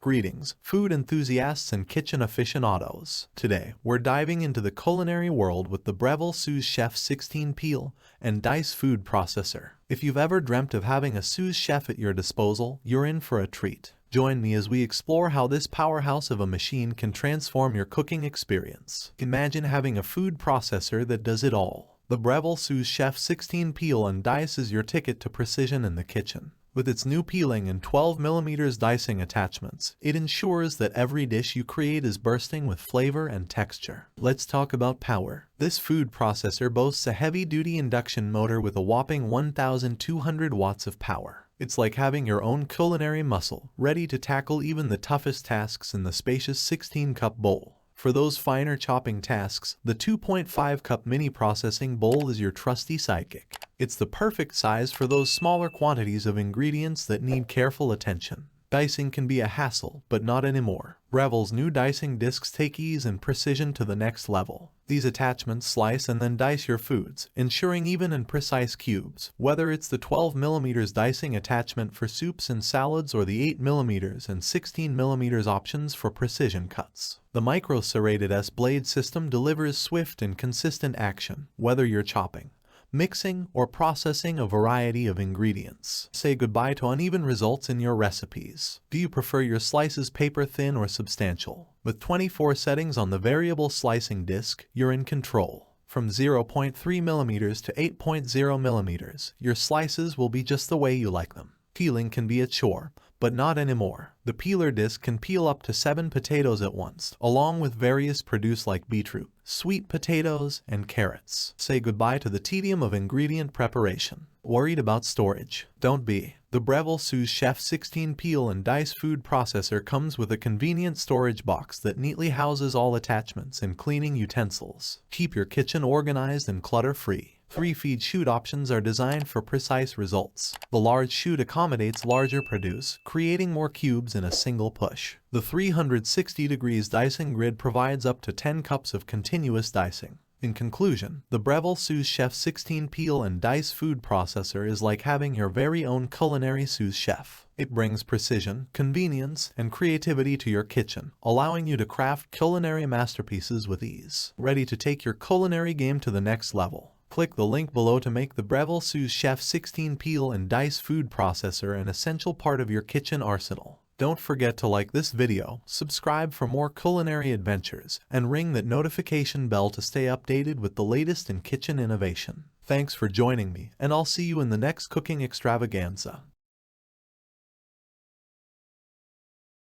Greetings, food enthusiasts and kitchen aficionados. Today, we're diving into the culinary world with the Breville Sous Chef 16 peel and dice food processor. If you've ever dreamt of having a sous chef at your disposal, you're in for a treat. Join me as we explore how this powerhouse of a machine can transform your cooking experience. Imagine having a food processor that does it all. The Breville Sous Chef 16 peel and dice is your ticket to precision in the kitchen. With its new peeling and 12mm dicing attachments, it ensures that every dish you create is bursting with flavor and texture. Let's talk about power. This food processor boasts a heavy-duty induction motor with a whopping 1,200 watts of power. It's like having your own culinary muscle, ready to tackle even the toughest tasks in the spacious 16-cup bowl. For those finer chopping tasks, the 2.5-cup mini processing bowl is your trusty sidekick. It's the perfect size for those smaller quantities of ingredients that need careful attention. Dicing can be a hassle, but not anymore. Breville's new dicing discs take ease and precision to the next level. These attachments slice and then dice your foods, ensuring even and precise cubes. Whether it's the 12mm dicing attachment for soups and salads or the 8mm and 16mm options for precision cuts, the micro-serrated S-blade system delivers swift and consistent action, whether you're chopping, mixing, or processing a variety of ingredients. Say goodbye to uneven results in your recipes. Do you prefer your slices paper-thin or substantial? With 24 settings on the variable slicing disc, you're in control. From 0.3mm to 8.0mm, your slices will be just the way you like them. Peeling can be a chore, but not anymore. The peeler disc can peel up to 7 potatoes at once, along with various produce like beetroot, sweet potatoes, and carrots. Say goodbye to the tedium of ingredient preparation. Worried about storage? Don't be. The Breville Sous Chef 16 peel and dice food processor comes with a convenient storage box that neatly houses all attachments and cleaning utensils. Keep your kitchen organized and clutter-free. 3-feed chute options are designed for precise results. The large chute accommodates larger produce, creating more cubes in a single push. The 360 degrees dicing grid provides up to 10 cups of continuous dicing. In conclusion, the Breville Sous Chef 16 peel and dice food processor is like having your very own culinary sous chef. It brings precision, convenience, and creativity to your kitchen, allowing you to craft culinary masterpieces with ease. Ready to take your culinary game to the next level? Click the link below to make the Breville Sous Chef 16 peel and dice food processor an essential part of your kitchen arsenal. Don't forget to like this video, subscribe for more culinary adventures, and ring that notification bell to stay updated with the latest in kitchen innovation. Thanks for joining me, and I'll see you in the next cooking extravaganza.